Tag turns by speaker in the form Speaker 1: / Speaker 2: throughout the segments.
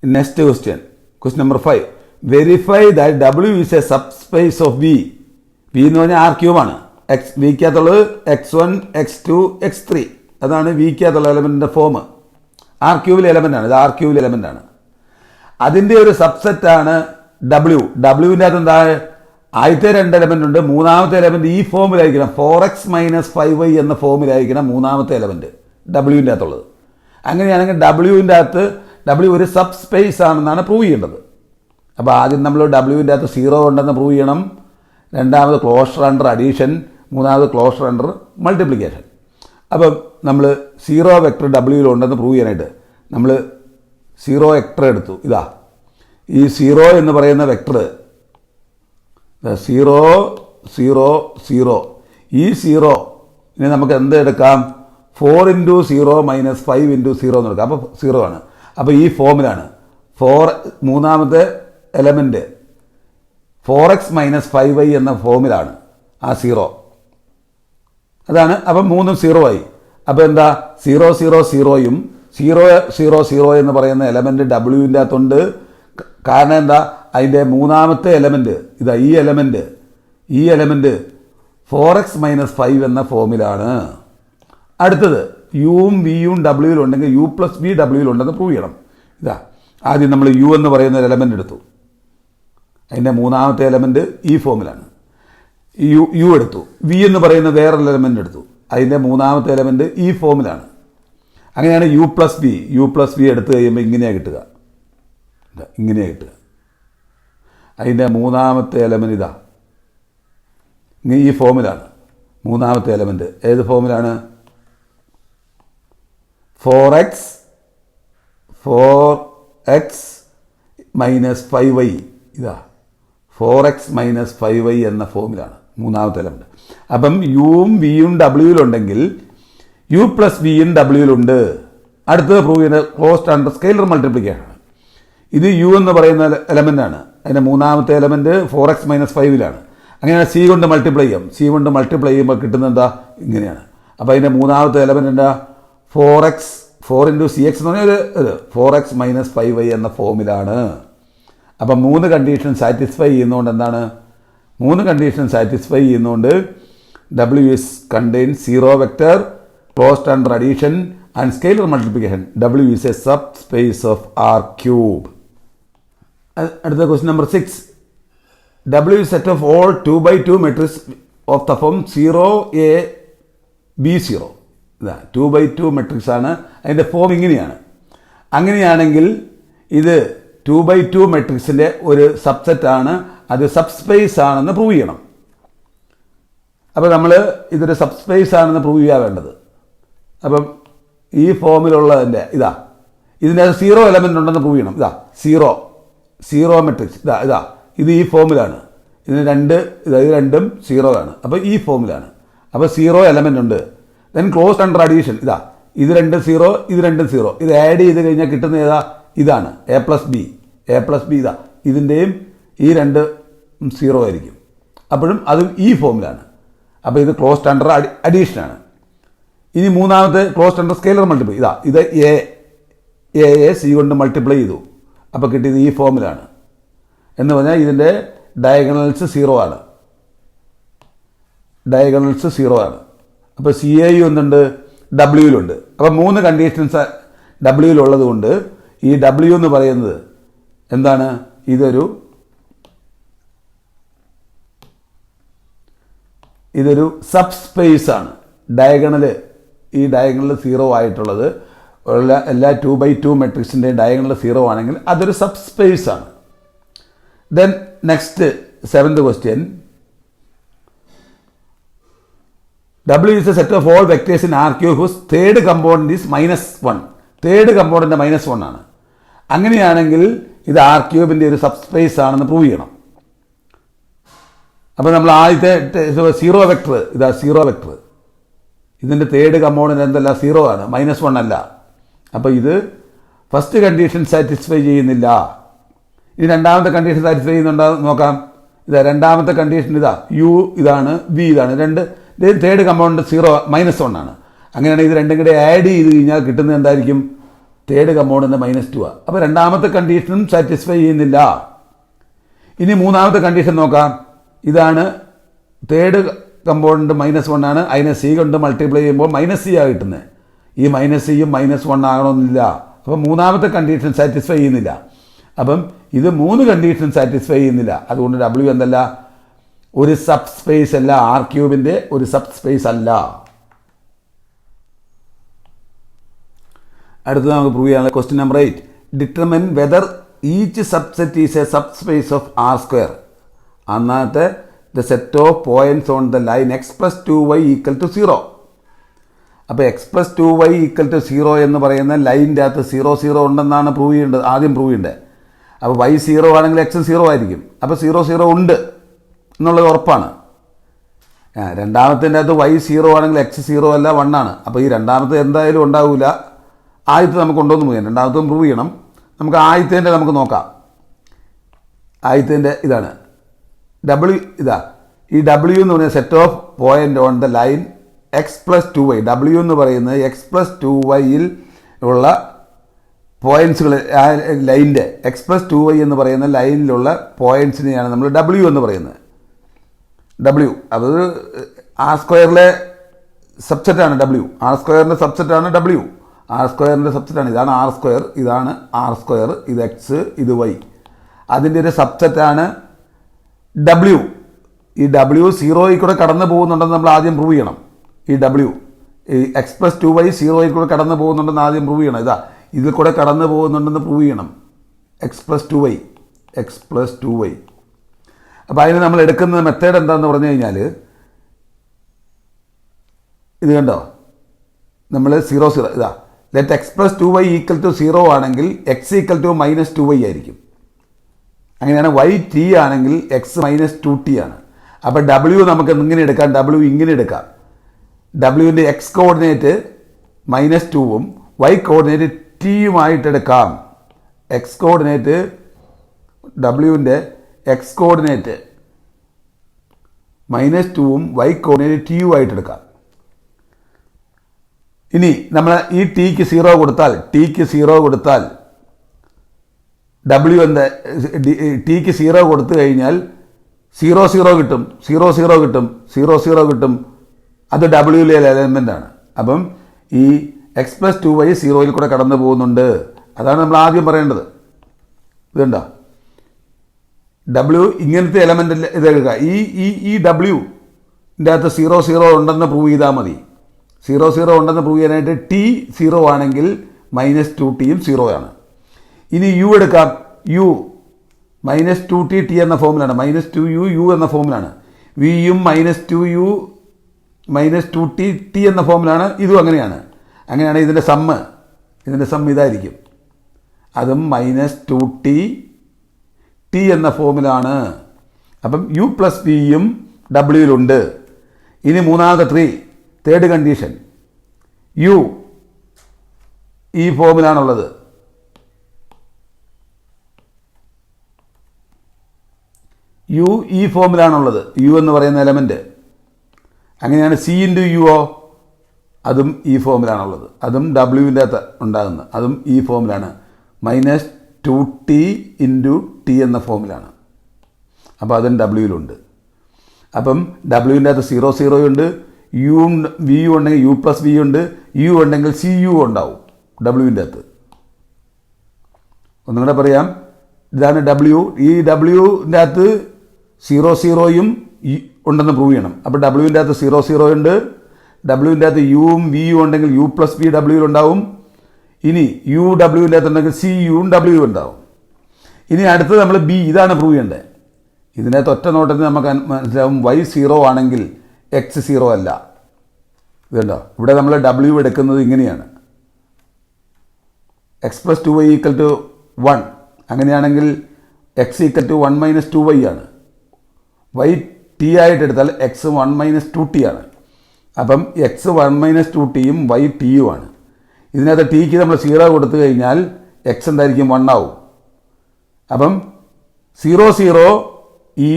Speaker 1: Next question. Question number 5. Verify that W is a subspace of V. V എന്ന് പറഞ്ഞാൽ R cube ആണ്. വിക്കകത്തുള്ളത് x1, x2, x3. അതാണ് വിക്കകത്തുള്ള എലമെൻറ്റിൻ്റെ form. R ക്യൂബിലെ element ആണ്. ഇത് R ക്യൂബിലെ element ആണ്. അതിൻ്റെ ഒരു സബ്സെറ്റാണ് W. ഡബ്ല്യുവിൻ്റെ അകത്ത് എന്താ, ആദ്യത്തെ രണ്ട് എലമെൻ്റ് ഉണ്ട്. മൂന്നാമത്തെ എലമെൻ്റ് ഈ ഫോമിലായിരിക്കണം. 4x - 5y എന്ന ഫോമിലായിരിക്കണം മൂന്നാമത്തെ എലമെൻ്റ് ഡബ്ല്യുവിൻ്റെ അകത്തുള്ളത്. അങ്ങനെയാണെങ്കിൽ ഡബ്ല്യുവിൻ്റെ അകത്ത് W ഒരു സബ് സ്പേസ് ആണെന്നാണ് പ്രൂവ് ചെയ്യേണ്ടത്. അപ്പോൾ ആദ്യം നമ്മൾ ഡബ്ല്യുവിൻ്റെ അകത്ത് 0 ഉണ്ടെന്ന് പ്രൂവ് ചെയ്യണം. രണ്ടാമത് ക്ലോഷർ അണ്ടർ അഡീഷൻ, മൂന്നാമത് ക്ലോഷർ അണ്ടർ മൾട്ടിപ്ലിക്കേഷൻ. അപ്പം നമ്മൾ 0 വെക്ടർ ഡബ്ല്യുവിലുണ്ടെന്ന് പ്രൂവ് ചെയ്യാനായിട്ട് നമ്മൾ 0 വെക്ടർ എടുത്തു. ഇതാ ഈ 0 എന്ന് പറയുന്ന വെക്ടർ 0 0 0. ഈ 0 ഇനി നമുക്ക് എന്ത് എടുക്കാം, 4 × 0 - 5 × 0 എന്ന് എടുക്കാം. അപ്പോൾ 0 ആണ്. അപ്പോൾ ഈ ഫോമിലാണ് മൂന്നാമത്തെ എലമെൻറ്റ് 4x - 5y എന്ന ഫോമിലാണ് ആ 0. അതാണ്. അപ്പം മൂന്നും 0 ആയി. അപ്പോൾ എന്താ, 0 0 0യും 0 0 0 എന്ന് പറയുന്ന എലമെൻറ്റ് ഡബ്ല്യുവിൻ്റെ അകത്തുണ്ട്. കാരണം എന്താ, അതിൻ്റെ മൂന്നാമത്തെ എലമെൻറ്റ് ഇതാ ഈ എലമെൻറ്റ് 4x - 5 എന്ന ഫോമിലാണ്. അടുത്തത് യുവും വിയും ഡബ്ല്യുവിലുണ്ടെങ്കിൽ u + v ഡബ്ല്യുവിലുണ്ടെന്ന് പ്രൂവ് ചെയ്യണം. ഇതാ ആദ്യം നമ്മൾ u എന്ന് പറയുന്ന ഒരു എലമെൻ്റ് എടുത്തു. അതിൻ്റെ മൂന്നാമത്തെ എലമെൻറ്റ് ഈ ഫോമിലാണ്. യു എടുത്തു. വി എന്ന് പറയുന്ന വേറൊരു എലമെൻ്റ് എടുത്തു. അതിൻ്റെ മൂന്നാമത്തെ എലമെൻറ്റ് ഈ ഫോമിലാണ്. അങ്ങനെയാണ് u + v എടുത്തു കഴിയുമ്പോൾ ഇങ്ങനെയാണ് കിട്ടുക. അതിൻ്റെ മൂന്നാമത്തെ എലമെൻറ്റ് ഇതാ ഈ ഫോമിലാണ്. മൂന്നാമത്തെ എലമെൻറ്റ് ഏത് ഫോമിലാണ്, 4x - 5y. ഇതാ 4x - 5y എന്ന ഫോമിലാണ് മൂന്നാമത്തെ എലമെൻറ്റ്. അപ്പം യുവും വിയും ഡബ്ല്യുവിലുണ്ടെങ്കിൽ u + v യും ഡബ്ല്യുവിലുണ്ട്. അടുത്തത് പ്രൂവ് ചെയ്യുന്നത് ക്ലോസ്ഡ് അണ്ടർ സ്കെയിലർ മൾട്ടിപ്ലിക്കേഷൻ ആണ്. ഇത് u എന്ന് പറയുന്ന എലമെൻ്റ് ആണ്. അതിൻ്റെ മൂന്നാമത്തെ എലമെൻറ്റ് 4x - 5ലാണ്. അങ്ങനെയാണ് c കൊണ്ട് മൾട്ടിപ്ലൈ ചെയ്യാം. c കൊണ്ട് മൾട്ടിപ്ലൈ ചെയ്യുമ്പോൾ കിട്ടുന്നത് എന്താ, ഇങ്ങനെയാണ്. അപ്പോൾ അതിൻ്റെ മൂന്നാമത്തെ എലമെൻറ്റ് എന്താ, 4 × cx എന്ന് പറഞ്ഞാൽ ഒരു 4x - 5y എന്ന ഫോമിലാണ്. അപ്പം 3 കണ്ടീഷൻ സാറ്റിസ്ഫൈ ചെയ്യുന്നതുകൊണ്ട് എന്താണ്, 3 കണ്ടീഷൻ സാറ്റിസ്ഫൈ ചെയ്യുന്നതുകൊണ്ട് W is contains 0 vector, closed under addition and scalar multiplication. W is a subspace of R cube. അടുത്ത question number 6. W is set of all 2x2 matrix of the form 0A B0. ഇതാ 2x2 matrix ആണ്. അതിൻ്റെ form ഇങ്ങനെയാണ്. അങ്ങനെയാണെങ്കിൽ ഇത് 2x2 മെട്രിക്സിൻ്റെ ഒരു സബ്സെറ്റാണ്. അത് subspace ആണെന്ന് പ്രൂവ് ചെയ്യണം. അപ്പോൾ നമ്മൾ ഇതൊരു സബ്സ്പേസ് ആണെന്ന് പ്രൂവ് ചെയ്യാൻ വേണ്ടത്. അപ്പം ഈ ഫോമിലുള്ളതിൻ്റെ ഇതിൻ്റെ 0 എലമെൻ്റ് ഉണ്ടെന്ന് പ്രൂവ് ചെയ്യണം. സീറോ മെട്രിക്സ് ഇത് ഈ ഫോമിലാണ്. ഇത് രണ്ടും 0 ആണ്. അപ്പോൾ ഈ ഫോമിലാണ്. അപ്പോൾ 0 എലമെൻ്റ് ഉണ്ട്. Then closed under addition. ഇത് രണ്ടും 0, ഇത് രണ്ടും 0. ഇത് ആഡ് ചെയ്ത് കഴിഞ്ഞാൽ കിട്ടുന്ന ഇതാണ് A + B. ഇതിൻ്റെയും ഈ രണ്ട് 0 ആയിരിക്കും. അപ്പോഴും അതും ഈ ഫോമിലാണ്. അപ്പോൾ ഇത് ക്ലോസ്ഡ് അണ്ടർ അഡീഷനാണ്. ഇനി മൂന്നാമത്തെ ക്ലോസ്ഡ് അണ്ടർ സ്കെയിലർ മൾട്ടിപ്ലൈ. ഇത് എ സി കൊണ്ട് മൾട്ടിപ്ലൈ ചെയ്തു. അപ്പോൾ കിട്ടിയത് ഈ ഫോമിലാണ്. എന്ന് പറഞ്ഞാൽ ഇതിൻ്റെ ഡയഗണൽസ് 0 ആണ്. അപ്പോൾ സി എ യു എന്തുണ്ട്, ഡബ്ല്യുവിലുണ്ട്. അപ്പോൾ 3 കണ്ടീഷൻസ് ഡബ്ല്യുവിലുള്ളത് കൊണ്ട് ഈ ഡബ്ല്യു എന്ന് പറയുന്നത് എന്താണ്, ഇതൊരു സബ്സ്പേസ് ആണ്. ഈ ഡയഗണൽ 0 ആയിട്ടുള്ളത് എല്ലാ 2x2 മെട്രിക്സിൻ്റെയും ഡയഗണൽ 0 ആണെങ്കിൽ അതൊരു സബ്സ്പേസ് ആണ്. Then next 7th question. W is a set of all vectors in R cube whose third component is -1. Third component -1 ആണ്. അങ്ങനെയാണെങ്കിൽ ഇത് R ക്യൂബിൻ്റെ ഒരു സബ്സ്പേസ് ആണെന്ന് പ്രൂവ് ചെയ്യണം. അപ്പോൾ നമ്മൾ ആദ്യത്തെ 0 വെക്ടർ 0 വെക്ടർ. ഇതിൻ്റെ തേർഡ് കമ്പോണൻ്റ് എന്തല്ല, 0 ആണ്, -1 അല്ല. അപ്പോൾ ഇത് ഫസ്റ്റ് കണ്ടീഷൻ സാറ്റിസ്ഫൈ ചെയ്യുന്നില്ല. ഇനി രണ്ടാമത്തെ കണ്ടീഷൻ സാറ്റിസ്ഫൈ ചെയ്യുന്നുണ്ടോ നോക്കാം. രണ്ടാമത്തെ കണ്ടീഷൻ u ഇതാണ്, v ഇതാണ്. തേർഡ് കമ്പോണൻ്റ് 0 -1 ആണ്. അങ്ങനെയാണെങ്കിൽ ഇത് രണ്ടും കൂടെ ആഡ് ചെയ്ത് കഴിഞ്ഞാൽ കിട്ടുന്നത് എന്തായിരിക്കും, തേർഡ് കമ്പോണൻ്റ് -2 ആണ്. അപ്പോൾ രണ്ടാമത്തെ കണ്ടീഷനും സാറ്റിസ്ഫൈ ചെയ്യുന്നില്ല. ഇനി മൂന്നാമത്തെ കണ്ടീഷൻ നോക്കാം. ഇതാണ് തേർഡ് കമ്പോണൻ്റ് -1 ആണ്. അതിനെ സി കൊണ്ട് മൾട്ടിപ്ലൈ ചെയ്യുമ്പോൾ -c ആണ് കിട്ടുന്നത്. ഈ -cയും -1 ആകണമെന്നില്ല. അപ്പം മൂന്നാമത്തെ കണ്ടീഷൻ സാറ്റിസ്ഫൈ ചെയ്യുന്നില്ല. അപ്പം ഇത് 3 കണ്ടീഷൻ സാറ്റിസ്ഫൈ ചെയ്യുന്നില്ല. അതുകൊണ്ട് W എന്തല്ല, ഒരു സബ് സ്പേസ് അല്ല, R³ ഒരു സബ് സ്പേസ് അല്ല. അടുത്തത് നമുക്ക് പ്രൂവ് ചെയ്യാനുള്ള question number 8. Determine whether each subset is A subspace of R². അന്നത്തെ the set of points on the line x+2y = 0. അപ്പോൾ x+2y = 0 എന്ന് പറയുന്ന ലൈനിൻ്റെ അകത്ത് 0 0 ഉണ്ടെന്നാണ് പ്രൂവ് ചെയ്യേണ്ടത്, ആദ്യം പ്രൂവ് ചെയ്യേണ്ടത്. അപ്പോൾ y 0 ആണെങ്കിൽ x 0 ആയിരിക്കും. അപ്പോൾ 0 0 ഉണ്ട് എന്നുള്ളത് ഉറപ്പാണ്. രണ്ടാമത്തിൻ്റെ അകത്ത് y 0 ആണെങ്കിൽ x 0 അല്ല 1 ആണ്. അപ്പോൾ ഈ രണ്ടാമത്തെ എന്തായാലും ഉണ്ടാവില്ല. ആദ്യത്തെ നമുക്ക് കൊണ്ടുവന്ന് പോകാം, രണ്ടാമത്തും പ്രൂവ് ചെയ്യണം. നമുക്ക് ആദ്യത്തേൻ്റെ നമുക്ക് നോക്കാം. ആദ്യത്തേൻ്റെ ഇതാണ് W. ഇതാ ഈ W എന്ന് പറയുന്ന set of point on the line x+2y. W എന്ന് പറയുന്നത് x+2yയിൽ ഉള്ള പോയിന്റ്സുകൾ, ലൈനിൻ്റെ x+2y എന്ന് പറയുന്ന ലൈനിലുള്ള പോയിന്റ്സിനെയാണ് നമ്മൾ W എന്ന് പറയുന്നത്. W അത് R² സബ്സെറ്റാണ്. W R² സബ്സെറ്റാണ്. W R² സബ്സെറ്റാണ്. ഇതാണ് R², ഇതാണ് R², ഇത് x, ഇത് y. അതിൻ്റെ ഒരു സബ്സെറ്റാണ് W. ഈ W 0യിൽ കൂടെ കടന്നു പോകുന്നുണ്ടെന്ന് നമ്മൾ ആദ്യം പ്രൂവ് ചെയ്യണം. ഈ W ഈ x+2y 0യിൽ കൂടെ കടന്നു പോകുന്നുണ്ടെന്ന് ആദ്യം പ്രൂവ് ചെയ്യണം. ഇതാ ഇതിൽ കൂടെ കടന്നു പോകുന്നുണ്ടെന്ന് പ്രൂവ് ചെയ്യണം. x+2y. അപ്പോൾ അതിന് നമ്മൾ എടുക്കുന്ന മെത്തേഡ് എന്താണെന്ന് പറഞ്ഞു കഴിഞ്ഞാൽ, ഇത് കണ്ടോ, നമ്മൾ 0 0 ഇതാ ലെറ്റ് x+2y = 0 ആണെങ്കിൽ x = -2y ആയിരിക്കും. അങ്ങനെയാണ് y t ആണെങ്കിൽ x -2t ആണ്. അപ്പോൾ W നമുക്ക് ഇങ്ങനെ എടുക്കാം, W ഇങ്ങനെ എടുക്കാം. Wൻ്റെ x കോർഡിനേറ്റ് -2ഉം y കോർഡിനേറ്റ് t-യുമായിട്ട് എടുക്കാം. x കോർഡിനേറ്റ് Wൻ്റെ x കോർഡിനേറ്റ് -2ഉം y കോർഡിനേറ്റ് t-യുമായിട്ട് എടുക്കാം. ഇനി നമ്മൾ ഈ ടിക്ക് 0 കൊടുത്താൽ W എന്താ, ടിക്ക് 0 കൊടുത്തു കഴിഞ്ഞാൽ 0 0 കിട്ടും, 0 0 കിട്ടും, 0 0 കിട്ടും. അത് Wയിലെ എലമെൻ്റ് ആണ്. അപ്പം ഈ x+2y 0യിൽ കൂടെ കടന്നു പോകുന്നുണ്ട്. അതാണ് നമ്മൾ ആദ്യം പറയേണ്ടത്. ഇതുണ്ടോ, W ഇങ്ങനത്തെ എലമെൻ്റ് ഇതെടുക്കുക. ഈ Wൻ്റെ അകത്ത് 0 0 ഉണ്ടെന്ന് പ്രൂവ് ചെയ്താൽ മതി. 0 0 ഉണ്ടെന്ന് പ്രൂവ് ചെയ്യാനായിട്ട് t 0 ആണെങ്കിൽ -2tയും 0 ആണ്. ഇനി u എടുക്കാം. u -2t t എന്ന ഫോമിലാണ്, -2u u എന്ന ഫോമിലാണ്. vയും -2u -2t t എന്ന ഫോമിലാണ്. ഇതും അങ്ങനെയാണ്. അങ്ങനെയാണെങ്കിൽ ഇതിൻ്റെ സം ഇതായിരിക്കും. അതും -2t t എന്ന ഫോമിലാണ്. അപ്പം u + vയും Wയിലുണ്ട്. ഇനി മൂന്നാമത്തെ തേർഡ് കണ്ടീഷൻ, u ഈ ഫോമിലാണുള്ളത്. u ഈ ഫോമിലാണുള്ളത്, u എന്ന് പറയുന്ന എലമെൻറ്റ്. അങ്ങനെയാണ് c × u അതും ഈ ഫോമിലാണുള്ളത്. അതും Wൻ്റെ അകത്ത് ഉണ്ടാകുന്നത്. അതും ഈ ഫോമിലാണ്, -2t × t എന്ന ഫോമിലാണ്. അപ്പോൾ അതും Wയിലുണ്ട്. അപ്പം Wൻ്റെ അകത്ത് 0 0 ഉണ്ട്, യുവും വിയും ഉണ്ടെങ്കിൽ u + v ഉണ്ട്, u ഉണ്ടെങ്കിൽ cu ഉണ്ടാവും Wൻ്റെ അകത്ത്. ഒന്നും കൂടെ പറയാം. ഇതാണ് W. ഈ Wൻ്റെ അകത്ത് 0 0യും ഉണ്ടെന്ന് പ്രൂവ് ചെയ്യണം. അപ്പോൾ Wൻ്റെ അകത്ത് 0 0 ഉണ്ട്. Wൻ്റെ അകത്ത് യുവും വിയും ഉണ്ടെങ്കിൽ u + v Wയിലുണ്ടാവും. ഇനി u Wൻ്റെ അകത്ത് ഉണ്ടെങ്കിൽ cuവും W ഉണ്ടാവും. ഇനി അടുത്തത് നമ്മൾ B, ഇതാണ് പ്രൂവ് ചെയ്യേണ്ടത്. ഇതിനകത്ത് ഒറ്റ നോട്ടത്തിൽ നമുക്ക് മനസ്സിലാവും y 0 ആണെങ്കിൽ x 0 അല്ല. ഇതുണ്ടോ, ഇവിടെ നമ്മൾ W എടുക്കുന്നത് ഇങ്ങനെയാണ്, x+2y = 1. അങ്ങനെയാണെങ്കിൽ x = 1 - 2y ആണ്. y t ആയിട്ട് എടുത്താൽ x 1 - 2t ആണ്. അപ്പം x 1 - 2tയും y tയുമാണ്. ഇതിനകത്ത് ടിക്ക് നമ്മൾ 0 കൊടുത്തു കഴിഞ്ഞാൽ x എന്തായിരിക്കും, 1 ആവും. അപ്പം 0 0 ഈ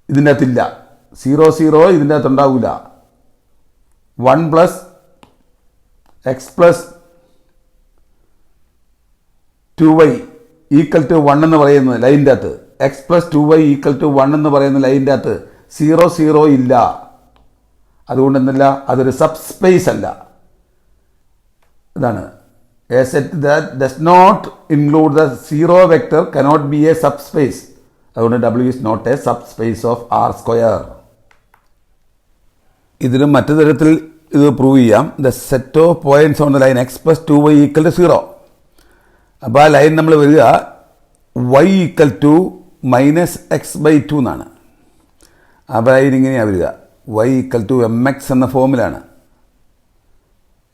Speaker 1: ഇതിൻ്റെ അകത്തില്ല, 0 0 ഇതിൻ്റെ അകത്ത് ഉണ്ടാവില്ല. 1 + x + 2y ഈക്വൽ ടു 1 എന്ന് പറയുന്ന ലൈനിൻ്റെ അകത്ത് X plus 2y equal to 1 എന്ന് പറയുന്ന ലൈനിൻ്റെ അകത്ത് 0 0 ഇല്ല. അതുകൊണ്ട് എന്നല്ല, അതൊരു സബ് സ്പേസ് അല്ല. ഇതാണ് a set that does not include the zero vector cannot be a subspace. അതുകൊണ്ട് W is not a subspace of R². ഇതിലും മറ്റു തരത്തിൽ ഇത് പ്രൂവ് ചെയ്യാം. The set of points on the line x plus 2y equal to 0. അപ്പോൾ ആ line നമ്മൾ വരിക y ഈക്വൽ ടു -x/2 എന്നാണ്. അപ്പോൾ അതിനിങ്ങനെയാണ് വരിക, y ഈക്വൽ ടു mx എന്ന ഫോമിലാണ്.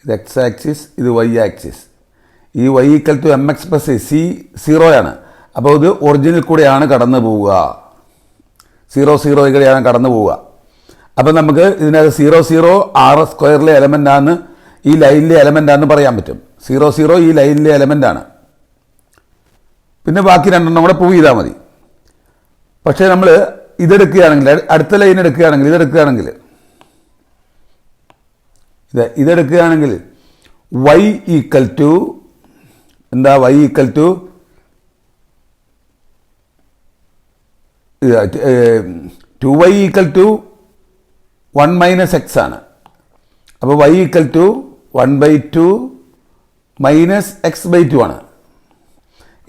Speaker 1: ഇത് x ആക്സിസ്, ഇത് y ആക്സിസ്. ഈ y equal to mx plus c 0 ആണ്. അപ്പോൾ ഇത് ഒറിജിനിൽ കൂടെയാണ് കടന്നു പോവുക, 0 0 കൂടെയാണ് കടന്നു പോവുക. അപ്പം നമുക്ക് ഇതിനകത്ത് 0 0 R² എലമെൻ്റാണ്, ഈ ലൈനിലെ എലമെൻ്റാണെന്ന് പറയാൻ പറ്റും. 0 0 ഈ ലൈനിലെ എലമെൻ്റാണ്. പിന്നെ ബാക്കി രണ്ടെണ്ണം കൂടെ പ്രൂവ് ചെയ്താൽ മതി. പക്ഷേ നമ്മൾ ഇതെടുക്കുകയാണെങ്കിൽ, അടുത്ത ലൈൻ എടുക്കുകയാണെങ്കിൽ, ഇതെടുക്കുകയാണെങ്കിൽ y ഈക്വൽ ടു എന്താ, y equal to 2y equal to 1 - x ആണ്. അപ്പോൾ y ഈക്വൽ ടു 1/2 -x/2 ആണ്.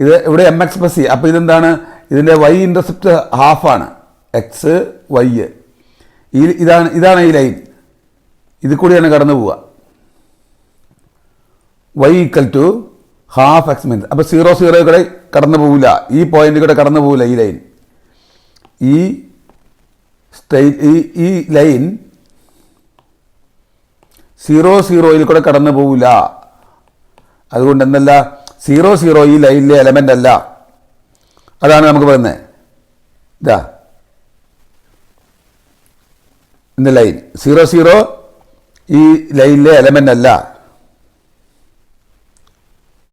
Speaker 1: ഇത് ഇവിടെ mx പ്ലസ് c. അപ്പോൾ ഇതെന്താണ്, ഇതിൻ്റെ y ഇൻ്റർസെപ്റ്റ് ഹാഫാണ്, എക്സ് വൈ. ഇതാണ് ഈ ലൈൻ, ഇത് കൂടിയാണ് കടന്നു പോവുക. y equal to half x minus. അപ്പോൾ 0 0 കൂടെ കടന്നു പോവില്ല, ഈ പോയിന്റ് കൂടെ കടന്നു പോവില്ല. ഈ ലൈൻ, ഈ ലൈൻ 0 0 കൂടെ കടന്നു പോവില്ല. അതുകൊണ്ട് എന്നല്ല, 0 0 ഈ ലൈനിലെ എലമെൻ്റ് അല്ല. അതാണ് നമുക്ക് പറയുന്നത്. ഇതാ ഇന്ന ലൈൻ 0 0 ഈ ലൈനിലെ എലമെൻ്റ് അല്ല.